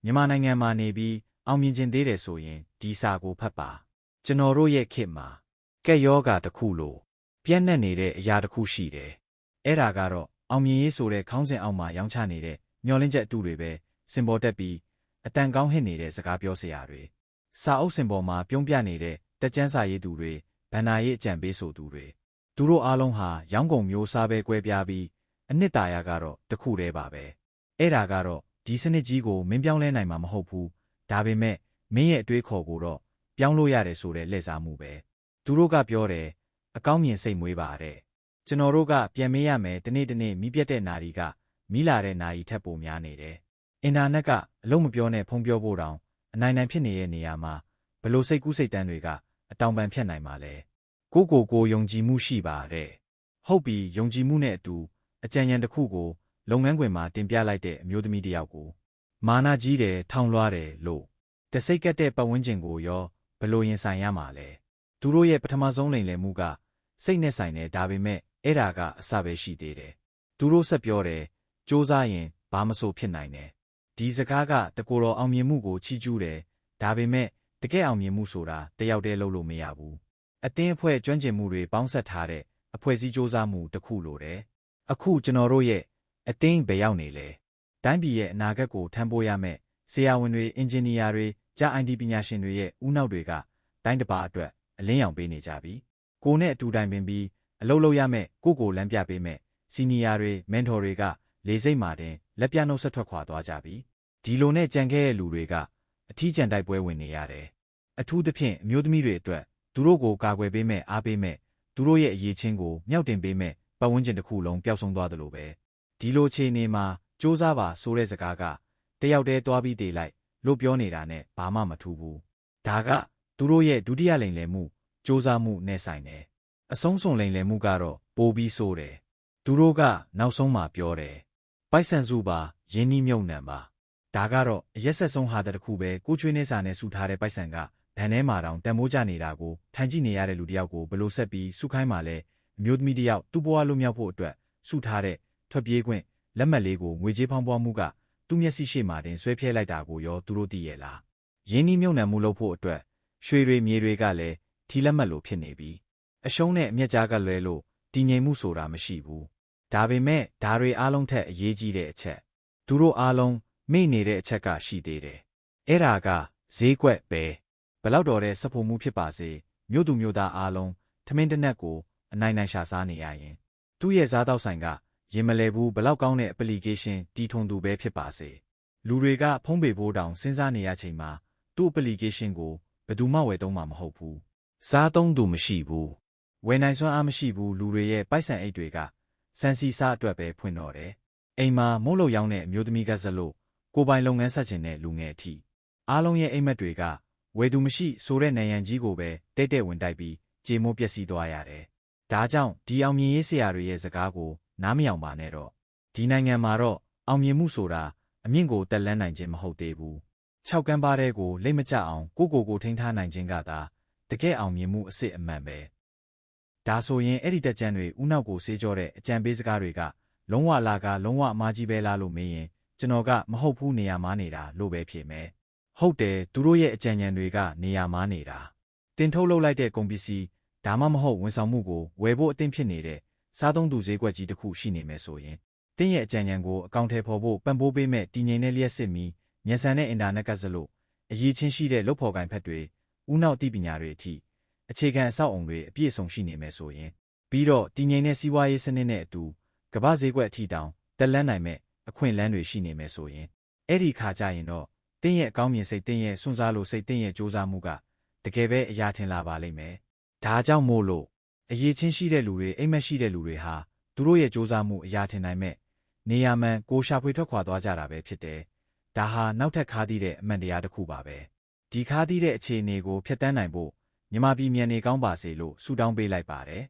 မြန်မာနိုင်ငံမှာနေပြီးအောင်မြင်ခြင်းသေးတယ်ဆိုရင်ဒီစာကိုဖတ်ပါကျွန်တော်တို့ရဲ့ခေတ်မှာကက်ယောဂါတစ်ခုလိုပြန့်နှံ့နေတဲ့အရာတစ်ခုရှိတယ်အဲ့ဒါကတော့အောင်မြင်ရေးဆိုတဲ့ခေါင်းစဉ်အောက်မှာရောင်းချနေတဲ့မျောလင်းချက်အတုတွေပဲစင်ပေါ်တက်ပြီးအတန်ကောင်းဟစ်နေတဲ့စကားပြောစရာတွေစာအုပ်စင်ပေါ်မှာပြုံးပြနေတဲ့တက်ကျန်းစာရေးသူတွေဗန္နာရေးအကြံပေးဆိုသူတွေသူတို့အားလုံးဟာရောင်းကုန်မျိုးစားပဲကွဲပြားပြီးအနှစ်သာရကတော့တစ်ခုတည်းပါပဲအဲ့ဒါကတော့ဒီစနစ်ကြီးကိုမင်းပြောင်းလဲနိုင်မှာမဟုတ်ဘူးဒါပေမဲ့မင်းရဲ့အတွေးခေါ်ကိုတော့ပြောင်းလို့ရတယ်ဆိုတဲ့လှည့်စားမှုပဲသူတို့ကပြောတယ်အကောင်းမြင်စိတ်မွေးပါတဲ့ကျွန်တော်တို့ကပြန်မေးရမယ်တနေ့မီးပြတ်တဲ့နာရီကမီးလာတဲ့နာရီထက်ပိုများနေတယ်အင်တာနက်ကအလုံးမပြောနဲ့ဖုန်းပြောဖို့တောင်အနိုင်ဖြစ်နေတဲ့နေရာမှာဘလို့စိတ်ကူးစိတ်တန်းတွေကအတောင်ပံဖြတ်နိုင်မှာလဲကိုယုံကြည်မှုရှိပါတဲ့ဟုတ်ပြီယုံကြည်မှုနဲ့အတူအကြံဉာဏ်တစ်ခုကိုလုပ်ငန်းခွင်မှာတင်ပြလိုက်တဲ့အမျိုးသမီးတစ်ယောက်ကိုမာနကြီးတယ်ထောင်လွှားတယ်လို့တစိတ်ကက်တဲ့ပတ်ဝန်းကျင်ကိုရောဘလို့ရင်ဆိုင်ရမှာလဲသူတို့ရဲ့ပထမဆုံးလိမ်လည်မှုကစိတ်နဲ့ဆိုင်တယ်ဒါပေမဲ့အဲ့ဒါကအစပဲရှိသေးတယ်သူတို့ဆက်ပြောတယ်စ조사ရင်ဘာမဆိုဖြစ်နိုင်တယ်ဒီစကားကတကူတော်အောင်မြင်မှုကိုချီးကျူးတယ်ဒါပေမဲ့တကယ်အောင်မြင်မှုဆိုတာတယောက်တည်းလုပ်လို့မရဘူးအသင်းအဖွဲ့ကျွမ်းကျင်မှုတွေပေါင်းစပ်ထားတဲ့အဖွဲ့စည်းစ조사မှုတစ်ခုလိုတယ်အခုကျွန်တော်တို့ရဲ့အသင်းဘယ်ရောက်နေလဲတိုင်းပြည်ရဲ့အနာဂတ်ကိုထမ်းပိုးရမယ်ဆရာဝန်တွေအင်ဂျင်နီယာတွေကြား IT ပညာရှင်တွေရဲ့ဦးနှောက်တွေကတိုင်းတစ်ပါးအတွက်အလင်းရောင်ပေးနေကြပြီကိုနဲ့အတူတိုင်ပင်ပြီးအလုပ်လုပ်ရမယ်ကိုလမ်းပြပေးမယ်စီနီယာတွေမန်တော်တွေကလေစိတ်မာတင်လက်ပြနှုတ်ဆက်ထွက်ခွာသွားကြပြီဒီလိုနဲ့ကြံခဲ့တဲ့လူတွေကအထီးကျန်တိုက်ပွဲဝင်နေရတယ်အထူးသဖြင့်အမျိုးသမီးတွေအတွက်သူတို့ကိုကာကွယ်ပေးမယ်အားပေးမယ်သူတို့ရဲ့အရေးချင်းကိုမြောက်တင်ပေးမယ်ပတ်ဝန်းကျင်တစ်ခုလုံးပျောက်ဆုံးသွားသလိုပဲဒီလိုအခြေအနေမှာစ조사ပါဆိုတဲ့စကားကတယောက်တည်းသွားပြီးတည်လိုက်လို့ပြောနေတာနဲ့ဘာမှမထူးဘူးဒါကသူတို့ရဲ့ဒုတိယလိမ်လည်မှုစ조사မှုနဲ့ဆိုင်တယ်အဆုံးစွန်လိမ်လည်မှုကတော့ပိုပြီးဆိုးတယ်သူတို့ကနောက်ဆုံးမှပြောတယ်ပိုက်ဆံစုပါရင်းနှီးမြုပ်နှံပါဒါကတော့အရက်ဆက်ဆုံးဟာတစ်ခုပဲကိုချွေးနေစာနဲ့စုထားတဲ့ပိုက်ဆံကဗန်ထဲမှာတောင်တန်မိုးကြနေတာကိုထိုင်ကြည့်နေရတဲ့လူတစ်ယောက်ကိုဘလို့ဆက်ပြီးစုခိုင်းမှလဲအမျိုးသမီးတစ်ယောက်သူ့ဘဝလွတ်မြောက်ဖို့အတွက်စုထားတဲ့ထွက်ပြေးခွင့်လက်မှတ်လေးကိုငွေကြေးဖောင်းပွားမှုကသူ့မျက်စိရှိမှတင်ဆွဲဖြဲလိုက်တာကိုရောသူတို့သိရဲ့လားရင်းနှီးမြုပ်နှံမှုလုပ်ဖို့အတွက်ရွှေတွေမြေတွေကလည်းထီလက်မှတ်လိုဖြစ်နေပြီအရှုံးနဲ့အမျက်ကြားကလွဲလို့တည်ငြိမ်မှုဆိုတာမရှိဘူးဒါပေမဲ့ဒါတွေအားလုံးထက်အရေးကြီးတဲ့အချက်သူတို့အားလုံးမေ့နေတဲ့အချက်ကရှိသေးတယ်အဲ့ဒါကဈေးကွက်ပဲဘလောက်တော်တဲ့စဖို့မှုဖြစ်ပါစေမြို့သူမြို့သားအားလုံးထမင်းတနက်ကိုအနိုင်ရှာစားနေရရင်သူ့ရဲ့စားတောက်ဆိုင်ကရင်မလဲဘူးဘလောက်ကောင်းတဲ့ application တီထွန်သူပဲဖြစ်ပါစေလူတွေကဖုံးပေဖို့တောင်စဉ်းစားနေရချိန်မှာသူ့ application ကိုဘယ်သူမှဝယ်သုံးမှာမဟုတ်ဘူးစားသုံးသူမရှိဘူးဝယ်နိုင်စွမ်းအားမရှိဘူးလူတွေရဲ့ပိုက်ဆံအိတ်တွေကစမ်းစီစားအတွက်ပဲဖွင့်တော့တယ်အိမ်မှာမုတ်လို့ရောင်းတဲ့အမျိုးသမီးကစလို့ကိုပိုင်လုပ်ငန်းဆက်ချင်တဲ့လူငယ်အထိအားလုံးရဲ့အိမ်မက်တွေကဝယ်သူမရှိဆိုတဲ့နိုင်ရန်ကြီးကိုပဲတဲ့ဝင်တိုက်ပြီးကြေမိုးပျက်စီးသွားရတယ်ဒါကြောင့်ဒီအောင်မြင်ရေးဆရာတွေရဲ့စကားကိုနားမယောင်ပါနဲ့တော့ဒီနိုင်ငံမှာတော့အောင်မြင်မှုဆိုတာအမြင့်ကိုတက်လန်းနိုင်ခြင်းမဟုတ်သေးဘူး6ကမ်းပါးတဲ့ကိုလိမ့်မကျအောင်ကိုထိန်းထားနိုင်ခြင်းကသာတကယ်အောင်မြင်မှုအစစ်အမှန်ပဲဒါဆိုရင်အဲ့ဒီတက်ကြံတွေဥနောက်ကိုဆေးကြောတဲ့အကြံပေးစကားတွေကလုံးဝလာကလုံးဝအမားကြီးပဲလားလို့မေးရင်ကျွန်တော်ကမဟုတ်ဘူးနေရာမှားနေတာလို့ပဲဖြေမယ်ဟုတ်တယ်သူတို့ရဲ့အကြံဉာဏ်တွေကနေရာမှားနေတာတင်ထုတ်လုပ်လိုက်တဲ့ကုန်ပစ္စည်းဒါမှမဟုတ်ဝန်ဆောင်မှုကိုဝယ်ဖို့အသင့်ဖြစ်နေတဲ့စားသုံးသူဈေးကွက်ကြီးတစ်ခုရှိနေမယ်ဆိုရင်တင်းရဲ့အကြံဉာဏ်ကိုအကောင့်ထဲပေါ်ဖို့ပံ့ပိုးပေးမဲ့တည်ငြိမ်တဲ့လျှက်စစ်မီမြန်ဆန်တဲ့အင်တာနက်ကစလို့အရေးချင်းရှိတဲ့လုပ်ဖော်ကိုင်ဖက်တွေဥနောက်တိပညာတွေအထိအခြေခံအဆောက်အုံတွေအပြည့်အစုံရှိနေမယ်ဆိုရင်ပြီးတော့တည်ငြိမ်တဲ့စီးပွားရေးစနစ်နဲ့အတူကမ္ဘာဈေးကွက်အထိတောင်တက်လန်းနိုင်မဲ့အခွင့်အလမ်းတွေရှိနေမယ်ဆိုရင်အဲ့ဒီခါကျရင်တော့တင်းရဲ့အကောင်းမြင်စိတ်တင်းရဲ့စွန့်စားလို့စိတ်တင်းရဲ့စ조사မှုကတကယ်ပဲအရာထင်လာပါလိမ့်မယ်ဒါကြောင့်မို့လို့အရေးချင်းရှိတဲ့လူတွေအိမ်မက်ရှိတဲ့လူတွေဟာသူတို့ရဲ့စ조사မှုအရာထင်နိုင်မဲ့နေရာမှန်ကိုရှာဖွေထွက်ခွာသွားကြတာပဲဖြစ်တယ်ဒါဟာနောက်ထပ်ခါးသီးတဲ့အမှန်တရားတစ်ခုပါပဲဒီခါးသီးတဲ့အခြေအနေကိုဖျက်ဆီးနိုင်ဖို့မြန်မာပြည်မြန်နေကောင်းပါစေလို့ဆုတောင်းပေးလိုက်ပါတယ်